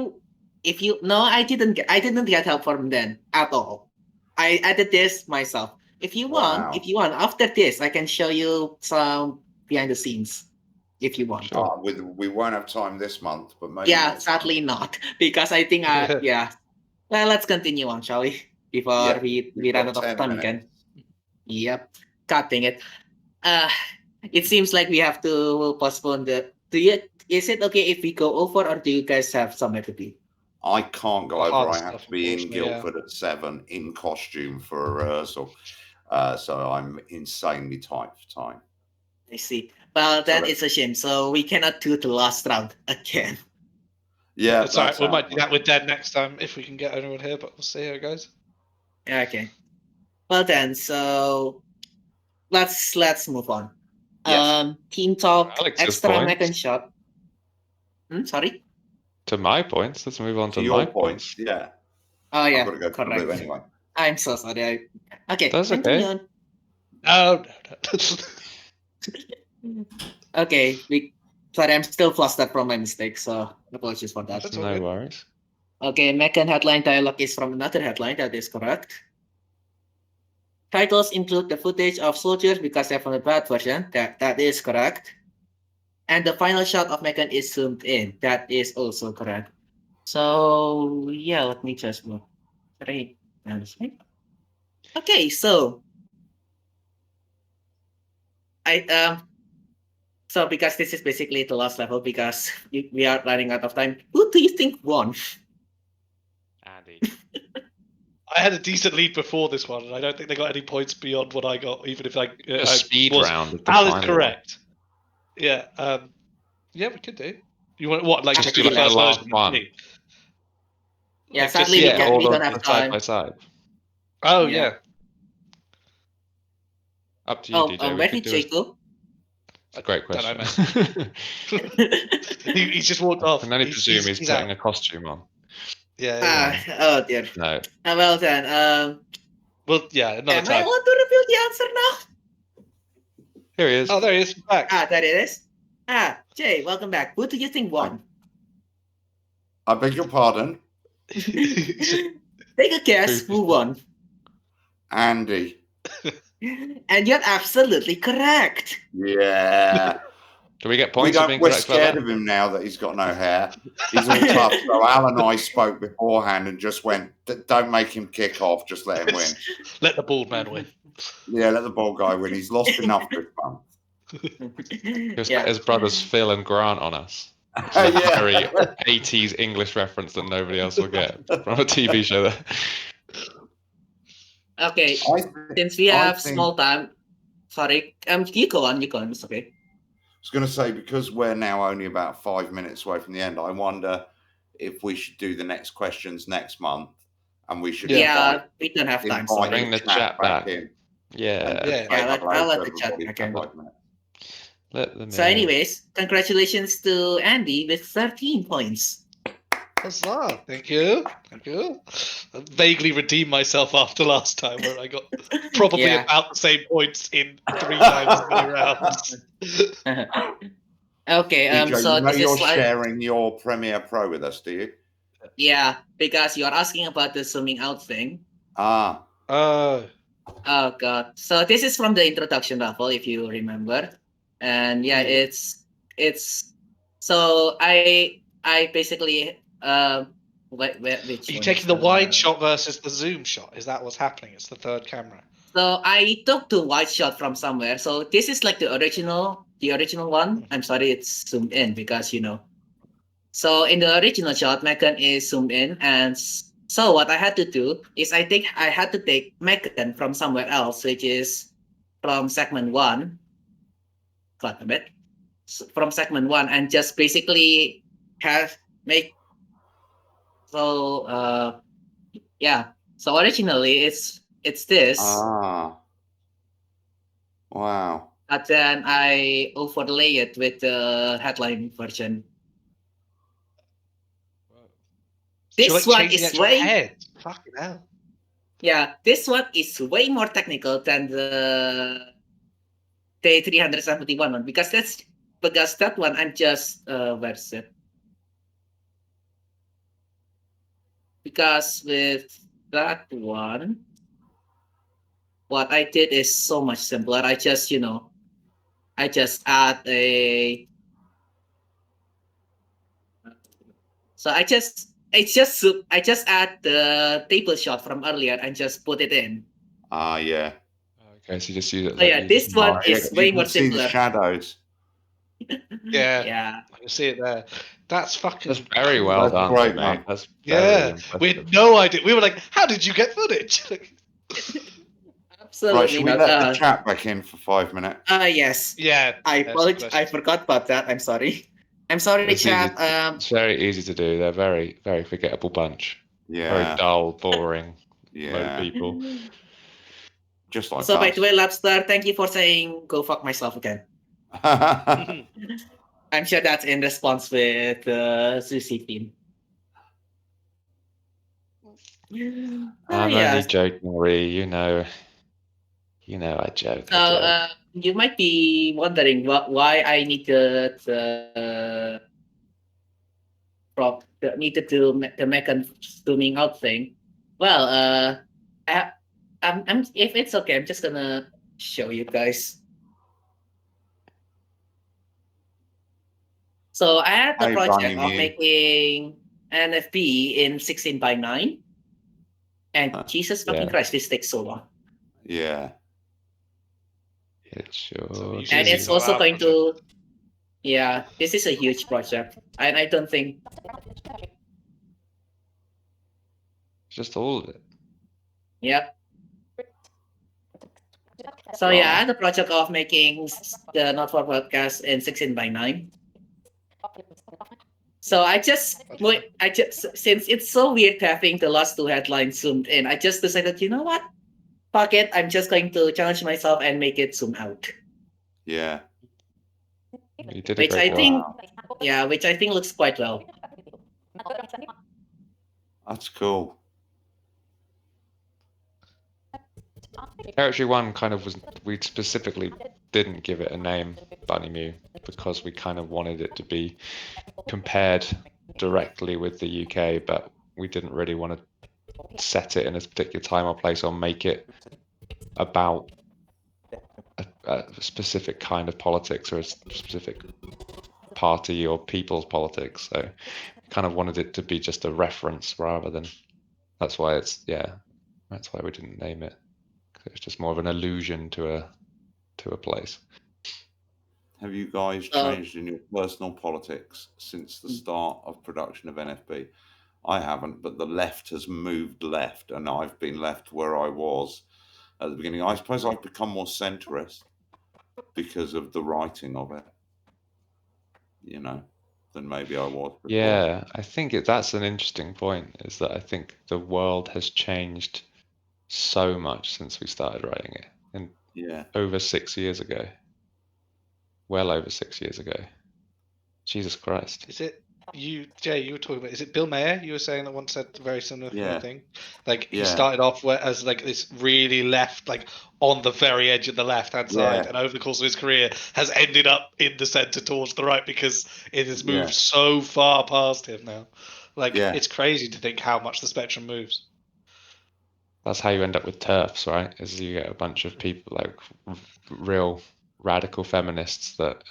you no, I didn't get help from them at all. I added this myself. If you want, after this, I can show you some behind the scenes. If you want. Sure. We won't have time this month, but maybe. Yeah, sadly not, because I think yeah. Well, let's continue on, shall we? Before we run out of time again. Yep. God dang it. It seems like we have to postpone the. Is it okay if we go over, or do you guys have somewhere to be? I can't go over. I have stuff, to be in Guildford at 7 in costume for a rehearsal. So I'm insanely tight for time. I see. Well, that is a shame. So we cannot do the last round again. Yeah, sorry. We might do that with Dad next time if we can get anyone here, but we'll see how it goes. Okay. Well then, so let's move on. Yes. Team talk, Alex's extra Megan shot. Sorry. To my points. Let's move on to your my points. Yeah. Oh yeah. I've got to go correct. to anyway. I'm so sorry. Okay. That's okay. No. Okay. Sorry, I'm still flustered from my mistake, so apologies for that. That's no worries. Okay, Megan headline dialogue is from another headline. That is correct. Titles include the footage of soldiers because they're from the bad version. That is correct. And the final shot of Megan is zoomed in. That is also correct. So yeah, let me just move. Right. Okay, so So because this is basically the last level, because we are running out of time, who do you think won? Andy. I had a decent lead before this one, and I don't think they got any points beyond what I got, even if I A speed round. Of the Al is final correct. Yeah. Yeah, we could do. You want what? Like Just check do the like the first last version of one. me? Yeah, Like, sadly just- we don't have side time. by side. Oh Yeah. yeah. Up to you, Oh, DJ. We where could did do Jay go? a great Don't know, question. He's just walked I off. can only presume he's out. putting a costume on. Yeah. Oh dear. No. Well then, Well, yeah. Another am I time. allowed to reveal the answer now? Here he is. Oh, there he is. Back. There it is. Jay, welcome back. Who do you think won? I beg your pardon, Take a guess who won. Andy. And you're absolutely correct. Yeah. Do we get points for being We're correct like scared that? of him now that he's got no hair. He's all tough. So Al and I spoke beforehand and just went, don't make him kick off. Just let him win. Let the bald man win. Yeah, let the bald guy win. He's lost enough this month. Just let his brothers Phil and Grant on us. Yeah. Very 80s English reference that nobody else will get from a TV show there. Okay, I since we I have think- small time, sorry, you go on, it's okay. was going to say, because we're now only about 5 minutes away from the end, I wonder if we should do the next questions next month, and we should Yeah, we don't have time. invite Sorry. Bring the chat back. in. Yeah. Yeah. I'll let the chat back in. Let them So, in. anyways, congratulations to Andy with 13 points. Huzzah. Thank you. Thank you. I vaguely redeemed myself after last time, where I got probably Yeah. about the same points in 3 times as many rounds. Okay, DJ, so you know this you're is like, sharing your Premiere Pro with us, do you? yeah, because you're asking about the zooming out thing. Ah, Oh. Oh god. So this is from the introduction level, if you remember. And yeah, it's so I basically which Are you one taking is the wide shot versus the zoom shot? Is that what's happening? It's the third camera. So I took the wide shot from somewhere. So this is like the original one. I'm sorry, it's zoomed in because So in the original shot, Megan is zoomed in, and so what I had to do is I had to take Megan from somewhere else, which is from segment 1. Cut a bit. From segment 1, and just basically make. So yeah. So originally it's this. ah, wow. But then I overlay it with the headline version. This one is way head. Fucking hell. Yeah, this one is way more technical than the 371 one because that one I'm just where's it? Because with that one, what I did is so much simpler. I just add a. So I just add the table shot from earlier and just put it in. Ah, yeah. Okay, so you just use it. So yeah, this one Yeah, is you way can more see the simpler. shadows. Yeah. Yeah. I can see it there. That's fucking. That's very well That's done, great, mate. man. That's Yeah. impressive. We had no idea. We were like, how did you get footage? Absolutely Right, should we not. let the chat back in for 5 minutes? Yes. Yeah. I that's the apologize. I question. forgot about that. I'm sorry. I'm sorry, It's chat. easy- It's very easy to do. They're very, very forgettable bunch. Very Yeah, dull, boring load of yeah. people. Just like So by us. the way, Labster, thank you for saying "go fuck myself" again. I'm sure that's in response with the Sushi team. I'm Yeah. only joking, Ree. You know I joke. So you might be wondering why I needed needed to the Megan zooming out thing. Well, if it's okay, I'm just gonna show you guys. So I had the Hey, project Bunny of Me. making NFB in 16:9, and Jesus fucking Yeah. Christ, this takes so long. Yeah. It sure. So you And should it's see also our going to Yeah, this is a huge project, and I don't think. Just all of it. Yep. So yeah, the project of making the Not For podcast in 16:9. So I just since it's so weird having the last two headlines zoomed in, I just decided, you know what? Fuck it, I'm just going to challenge myself and make it zoom out. Yeah. You did a great job. Which I think looks quite well. That's cool. Territory 1 kind of was, we specifically didn't give it a name, Bunny Mew, because we kind of wanted it to be compared directly with the UK, but we didn't really want to set it in a particular time or place or make it about a specific kind of politics or a specific party or people's politics. So kind of wanted it to be just a reference rather than, that's why we didn't name it. It's just more of an allusion to a place. Have you guys changed in your personal politics since the start of production of NFB? I haven't, but the left has moved left, and I've been left where I was at the beginning. I suppose I've become more centrist because of the writing of it, than maybe I was before. Yeah, I think that's an interesting point, is that I think the world has changed so much since we started writing it. And over 6 years ago. Well over 6 years ago. Jesus Christ. Is it you, Jay? You were talking about. Is it Bill Mayer? You were saying that once said a very similar thing. Like he started off as like this really left, like on the very edge of the left-hand side, and over the course of his career has ended up in the centre towards the right because it has moved so far past him now. Like it's crazy to think how much the spectrum moves. That's how you end up with TERFs, right? Is you get a bunch of people like real radical feminists that,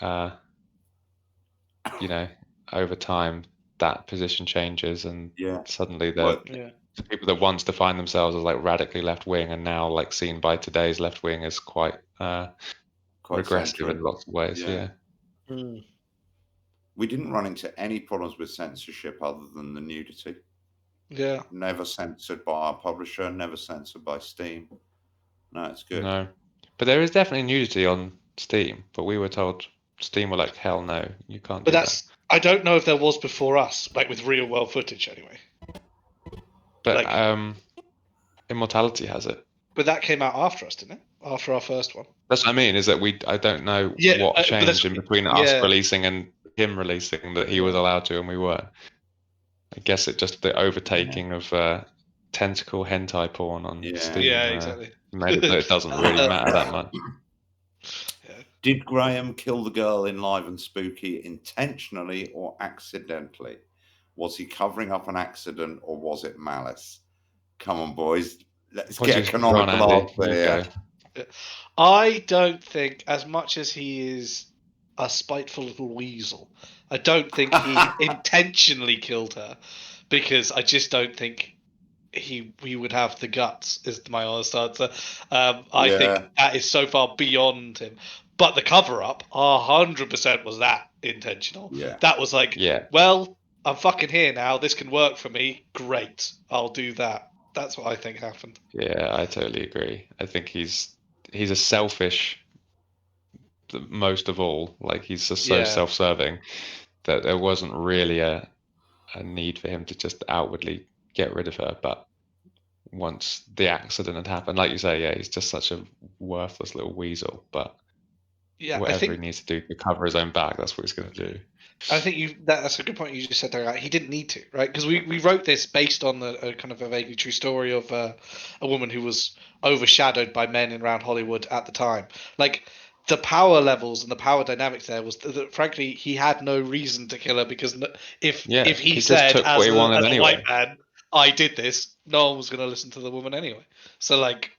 over time that position changes and suddenly the people that once defined themselves as like radically left wing and now like seen by today's left wing as quite regressive in lots of ways. We didn't run into any problems with censorship other than the nudity. Never censored by our publisher, never censored by Steam. No, it's good. No, but there is definitely nudity on Steam, but we were told Steam were like, hell no, you can't do that. I don't know if there was before us, like with real world footage anyway. But Immortality has it. But that came out after us, didn't it? After our first one. That's what I mean, is that I don't know what changed in between us releasing and him releasing that he was allowed to and we weren't. I guess it just the overtaking of tentacle hentai porn on Steam. Yeah, exactly. Made it that it doesn't really matter that much. Did Graham kill the girl in Live and Spooky intentionally or accidentally? Was he covering up an accident or was it malice? Come on, boys. Let's get a canonical answer here. I don't think, as much as he is a spiteful little weasel, I don't think he intentionally killed her, because I just don't think he would have the guts, is my honest answer. I think that is so far beyond him. But the cover-up, 100% was that intentional. That was like, well, I'm fucking here now. This can work for me. Great. I'll do that. That's what I think happened. Yeah, I totally agree. I think he's a selfish, most of all. Like, he's just so self-serving that there wasn't really a need for him to just outwardly get rid of her. But once the accident had happened, like you say, he's just such a worthless little weasel. But whatever he needs to do to cover his own back, that's what he's going to do. I think that's a good point you just said there. He didn't need to, right? Because we wrote this based on a kind of a vaguely true story of a woman who was overshadowed by men around Hollywood at the time. Like, the power levels and the power dynamics there was that frankly, he had no reason to kill her, because if he said, as a white man, I did this, no one was going to listen to the woman anyway. So, like,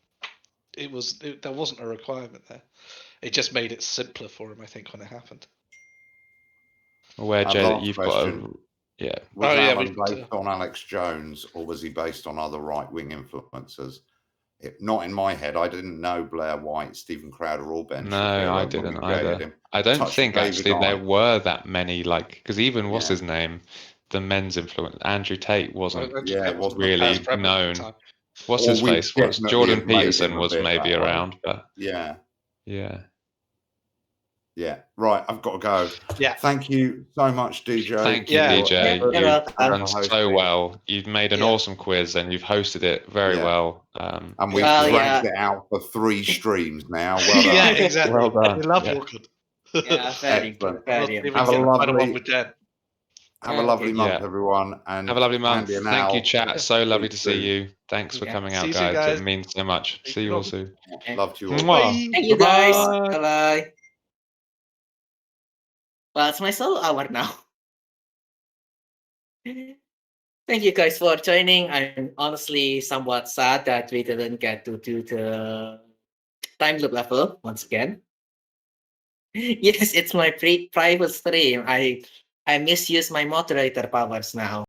there wasn't a requirement there. It just made it simpler for him, I think, when it happened. Aware, Jay, that you've got Was Alan based on Alex Jones, or was he based on other right-wing influencers? not in my head. I didn't know Blair White, Stephen Crowder, or Ben. No, I didn't either. I don't think actually there were that many, like, because even what's his name, the men's influence, Andrew Tate wasn't really known. What's his face? Jordan Peterson was maybe around, but yeah. Right, I've got to go. Yeah. Thank you so much, DJ. Thank you, DJ. You've done so well. You've made an awesome quiz and you've hosted it very well. And we've dragged it out for 3 streams now. Well done. Yeah, exactly. Well done. We love Walker. Yeah, very good. Have a lovely with Dan. Have a lovely month, everyone. And have a lovely month. Andy and Thank Al, you, chat. So lovely to see you. Thanks for coming out, guys. It means so much. See you all soon. Love to you all. Bye. Thank you, guys. Bye-bye. Well, it's my solo hour now. Thank you guys for joining. I'm honestly somewhat sad that we didn't get to do the time loop level once again. Yes, it's my private stream. I misuse my moderator powers now.